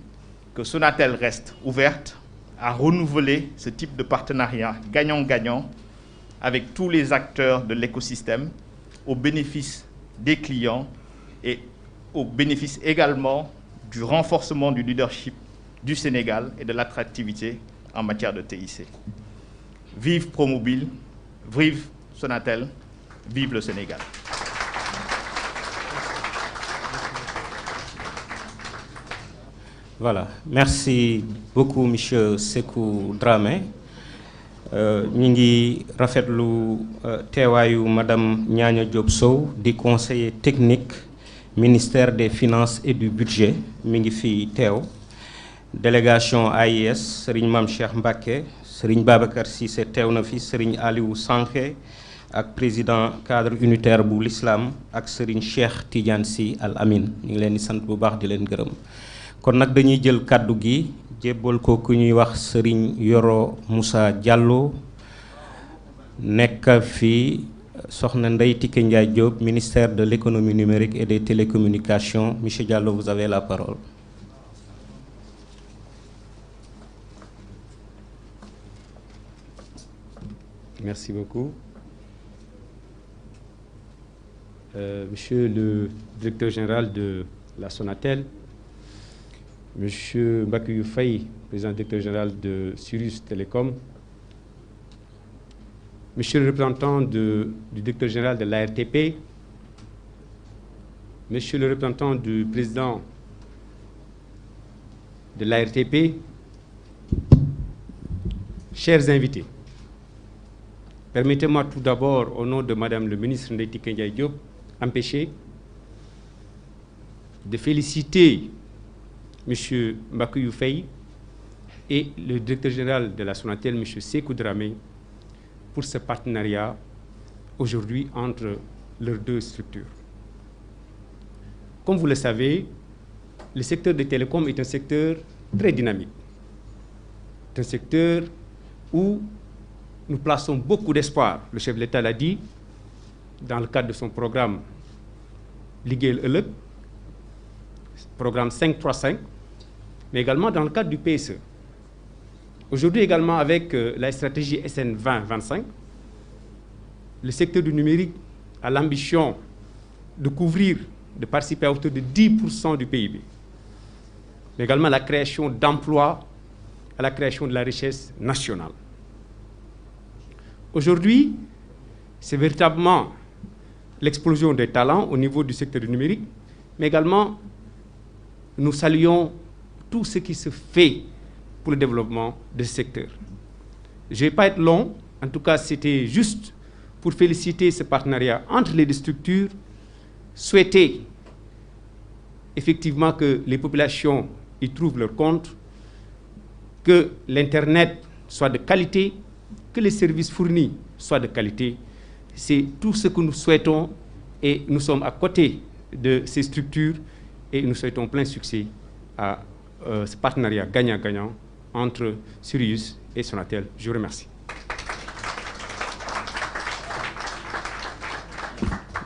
que Sonatel reste ouverte à renouveler ce type de partenariat gagnant-gagnant avec tous les acteurs de l'écosystème au bénéfice des clients et au bénéfice également du renforcement du leadership du Sénégal et de l'attractivité en matière de TIC. Vive ProMobile, vive Sonatel, vive le Sénégal. Voilà, merci beaucoup monsieur Sékou Dramé. Ñi ngi rafetlu teewaayu madame Niania Diop Sow di conseiller technique ministère des finances et du budget mi ngi fi teew. Délégation AIS Serigne Mame Cheikh Mbacké, Serigne Babacar Cissé teew na fi, Serigne Aliou Sanké ak président cadre unitaire bu l'islam ak Serigne Cheikh Tidiane Sy Al Amin. ñu ngi leen di sant bu baax di leen gërëm. Kon nag dañuy jël kàddu gi jébbal ko ku ñuy wax Serigne Yoro Moussa Diallo nekk fi soxna Ndeye Tické Ndiaye Diop ministère de l'économie numérique et des télécommunications. Monsieur Diallo, vous avez la parole. Merci beaucoup. Monsieur le directeur général de la Sonatel, Monsieur Mbakiou Faye, président directeur général de Sirius Télécom, Monsieur le représentant du directeur général de l'ARTP, Monsieur le représentant du président de l'ARTP, chers invités, permettez-moi tout d'abord, au nom de Madame le ministre Ndeye Tické Ndiaye Diop, empêché, de féliciter M. Mbackiyou Faye et le directeur général de la Sonatel, M. Sékou Dramé, pour ce partenariat aujourd'hui entre leurs deux structures. Comme vous le savez, le secteur des télécoms est un secteur très dynamique. C'est un secteur où nous plaçons beaucoup d'espoir. Le chef de l'État l'a dit, dans le cadre de son programme Liggéeyal Ëllëg, programme 535, mais également dans le cadre du PSE. Aujourd'hui également avec la stratégie SN 2025, le secteur du numérique a l'ambition de couvrir, de participer à hauteur de 10% du PIB. Mais également la création d'emplois, à la création de la richesse nationale. Aujourd'hui, c'est véritablement l'explosion des talents au niveau du secteur du numérique, mais également nous saluons tout ce qui se fait pour le développement de ce secteur. Je ne vais pas être long, en tout cas c'était juste pour féliciter ce partenariat entre les deux structures, souhaiter effectivement que les populations y trouvent leur compte, que l'Internet soit de qualité, que les services fournis soient de qualité. C'est tout ce que nous souhaitons et nous sommes à côté de ces structures et nous souhaitons plein succès à ce partenariat gagnant-gagnant entre Sirius et Sonatel. Je vous remercie.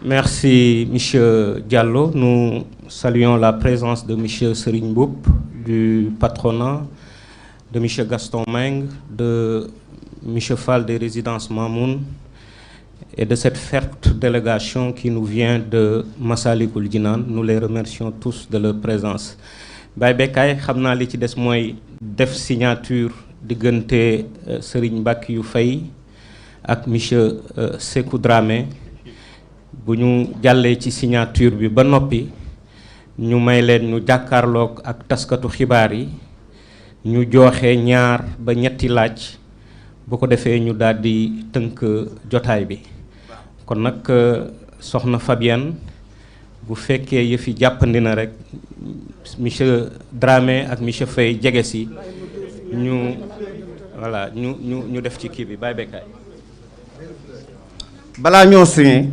Merci, M. Diallo. Nous saluons la présence de M. Serigne Mboup, du patronat, de M. Gaston Meng, de M. Fall des résidences Mamoun et de cette forte délégation qui nous vient de Massalikul Jinaan. Nous les remercions tous de leur présence. Baye Bekay, xam naa li ci des mooy def signature diggante Serigne Mbackiyou Faye ak M. Sékou Dramé. Bu ñu jàllee ci signature bi ba noppi ñu may leen ñu jàkkaarloog ak taskatu xibaar yi ñu joxe ñaar ba ñetti laaj bu ko defee ñu daal di tënk jotaay bi kon nag soxna Fabienne bu fekkee yëfi jàppandi na rek monsieur Dramé ak monsieur Faye jege si ñu voilà ñu def ci kii bi Baye Bekay. balaa ñoo signé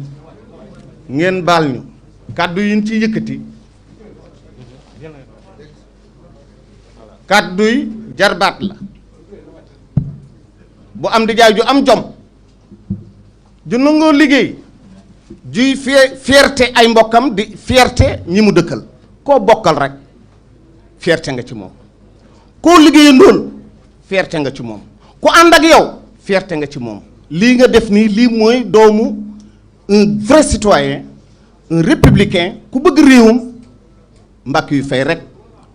ngeen baal ñu kàddu yi ñu ci yëkkati kàddu yi jarbaat la bu am di jaay ju am jom ju nangoo liggéey juy fierté ay mbokkam di fierté ñi mu dëkkal koo bokkal rek fierté nga ci moom koo liggéeyandool fierté nga ci moom ku ànd ak yow fierté nga ci moom lii nga def nii lii mooy doomu un vrai citoyen un républicain ku bëgg réewum Mbackiyou Faye rek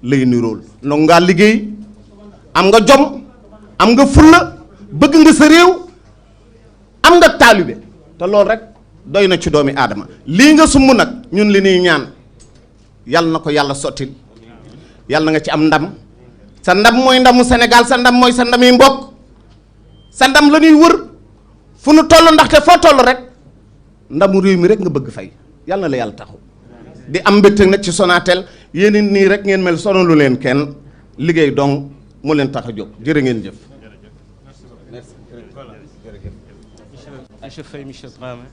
lay nirool donc ngaa liggéey am nga jom am nga fulla bëgg nga sa réew am nga taalibe te loolu rek doy na ci doomi aadama lii nga sumb nag ñun li ñuy ñaan yàlla na ko yàlla sottil yàlla na nga ci am ndam sa ndam mooy ndamu Sénégal sa ndam mooy sa ndami mbokk sa ndam la ñuy wër fu nu toll ndaxte foo toll rek ndamu réew mi rek nga bëgg fay yàlla na la yàlla taxu di am mbégte nag ci Sonatel yéen nii rek ngeen mel sonalu leen kenn liggéey donc mu leen tax a jóg jërë ngeen jëf. Monsieur Faye, monsieur Dramé,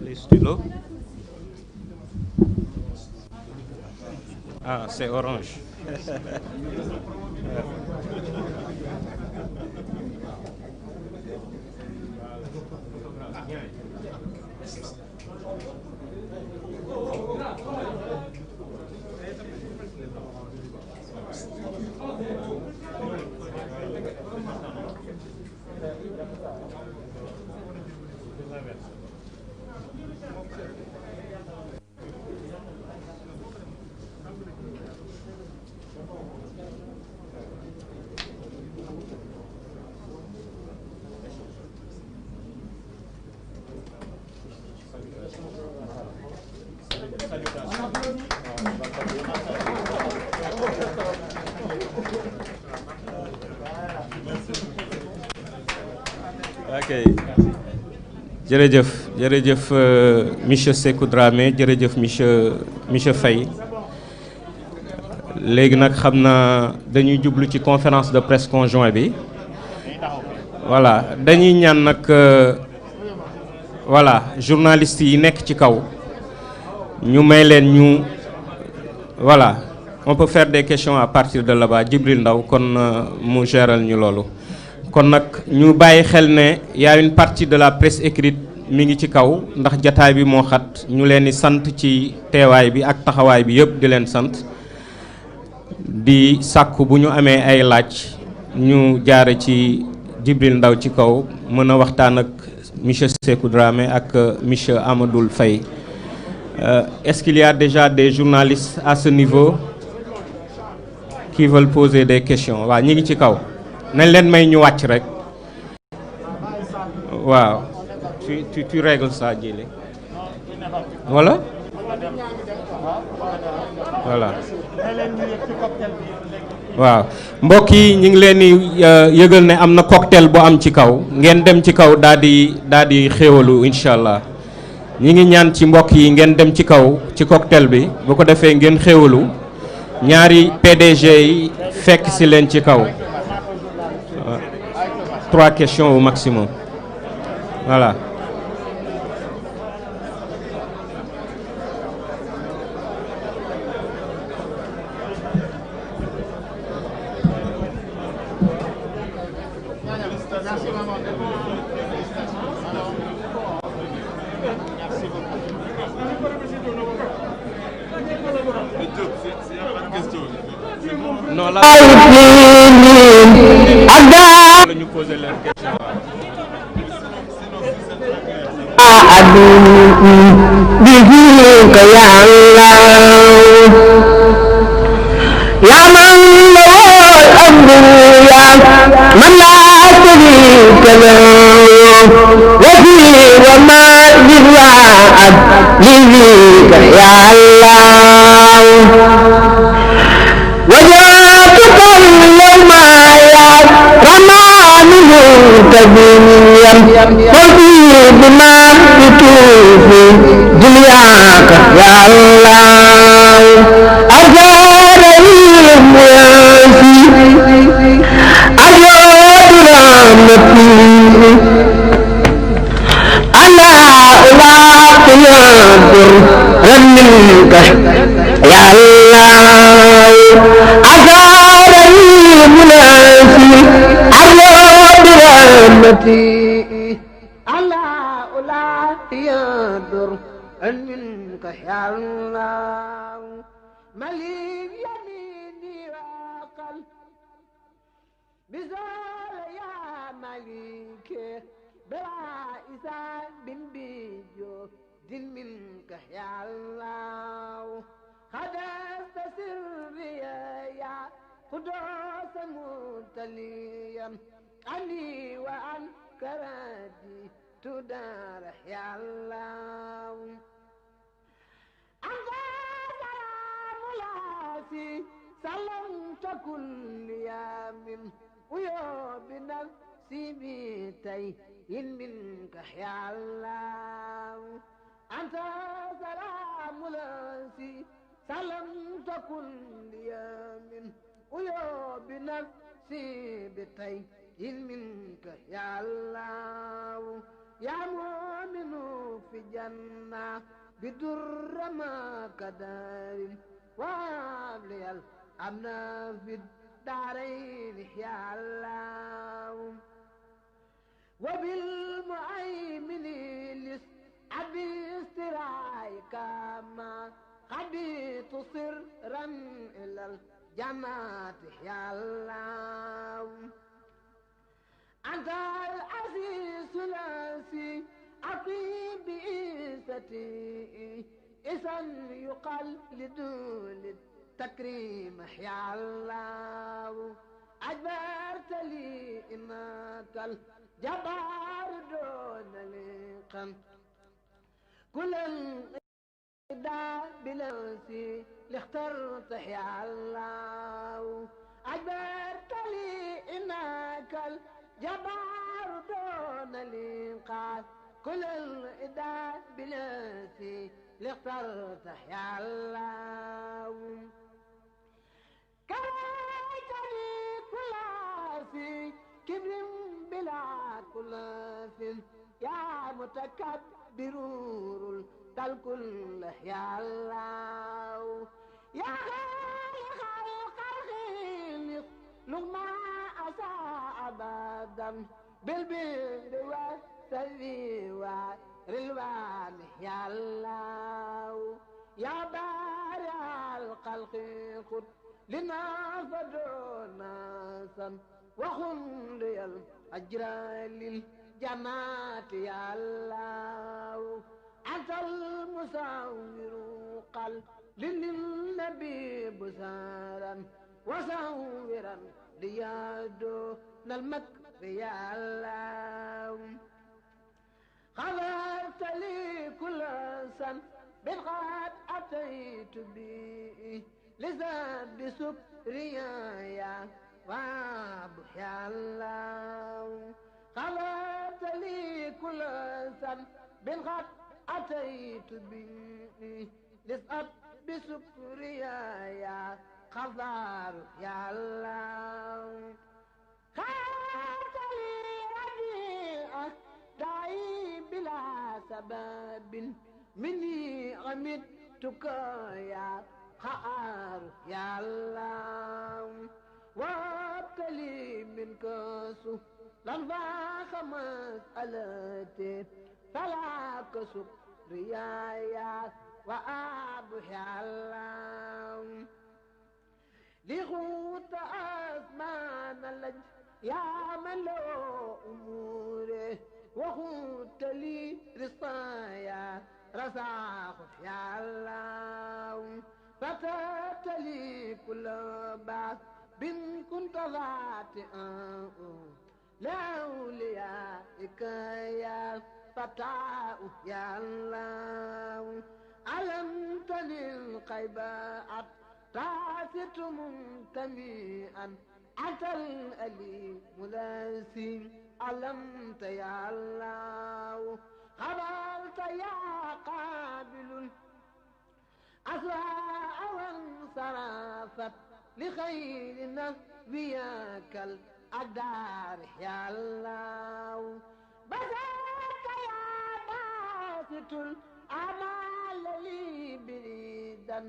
les stylos. Ah, c'est orange. ok jërëjëf monsieur Sékou Dramé jërëjëf monsieur Faye léegi nag xam naa dañuy jublu ci conférence de presse conjoint bi voilà dañuy ñaan nag voilà journalistes yi nekk ci kaw ñu may leen ñu voilà on peut faire des questions à partir de là-bas Djibril Ndaw kon mu géral ñu loolu kon nag ñu bàyyi xel ne y a une partie de la presse écrite mi ngi ci kaw ndax jataay bi moo xat ñu leen di sant ci teewaay bi ak taxawaay bi yëpp di leen sant di sàkku bu ñu amee ay laaj ñu jaare ci Djibril Ndaw ci kaw mën a waxtaan ak monsieur Sékou Dramé ak monsieur Amadou Faye est-ce qu'il y a déjà des journalistes à ce niveau qui veulent poser des questions waaw ñi ngi ci kaw nañ leen may ñu wàcc rek waaw tu règles ça Djily voilà waaw mbokk yi ñu ngi leen di yëgal ne am na cocktail bu am ci kaw ngeen dem ci kaw daal di xéewalu incha allah ñi ngi ñaan ci mbokk yi ngeen dem ci kaw ci cocktail bi bu ko defee ngeen xéewalu ñaari PDG yi fekk si leen ci kaw 3 questions au maximum voilà. non la ñu poser leur question يا من له الأمر يا من لا شريك له وفي وما بالوعد لذيك يا الله وجاتك اليوم يا رمان منتبيا وفي بما بتوفي دنياك يا الله أجار المياسي أجار رحمتي ألا ألاق يادر منك يا الله أجار المياسي أجار رحمتي ألا ألاق يادر منك يا الله مليك يميني وقل بزول يا مليك بلا إسان بن بيجو دين منك يا الله خدست سري يا قدوس متليا عني وعن كرادي تدار يا الله أنت سلام لاسي سلمت كل يوم ويوم بنفسي بيتي منك يا الله أنت سلام لاسي سلمت كل يوم ويوم بنفسي بيتي منك يا الله يا مؤمن في جنة بدر ما كدار وابلي الأمن في الدارين يا الله وبالمؤمن لس أبي استرايك ما قبيت سرا إلى الجماعة يا الله أنت العزيز الأسي أقيم بإيستي إذا يقال لدول التكريم يا الله أجبرت لي إنك الجبار دون لقم كل الإداء بلوسي لاخترت يا الله أجبرت لي إنك الجبار دون الإنقاذ كل الإداء بنفسي لاخترت يا الله كرهتني كل في كبر بلا كل في يا متكبر الكل يا الله يا خالق الخلق لغما أساء أبدا بالبر والسر والرلوان يا الله يا بارع الخلق خذ لنا فدعونا سن وخن لي الأجر للجنات يا الله أنت المساور قل للنبي بسارا وساورا ليادو المكر يا الله غفرت لي كل سن بالغاد أتيت به لزاد سكريا يا رب يا الله غفرت لي كل سن بالغاد أتيت به لزاد بسكريا يا خضار يا الله خارت لي رديئة دعي بلا سبب مني غمدتك يا خار يا الله وابتلي منك سهلا فاخ مسألتي فلا كسب ريايا وأبو يا الله لغوت أزمان اللج يا من له أموره وخوت لي رصايا رزاق يا الله فتات لي كل بعث بن كنت ذاتئا لأوليائك يا فتاة يا الله علمتني القيبات تعثت منتميئا أتى الأليم لاسي علمت يا الله خبرت يا قابل أسراء وانصرفت لخير نبيك الأدار يا الله بذلك يا باسط الأعمال لي بريدا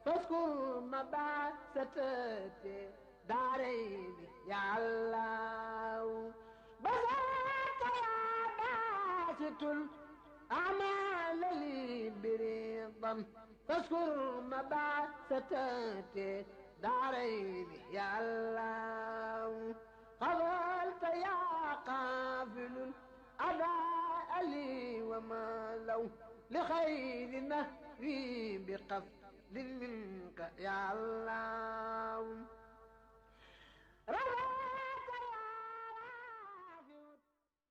فاذكر مباستي دارين يا الله بذلك يا باسط الأعمال لي بريدا فاذكر مباستي دارين يا الله قبلت يا قافل الأداء لي وما لو لخير نهري بقفل منك يا الله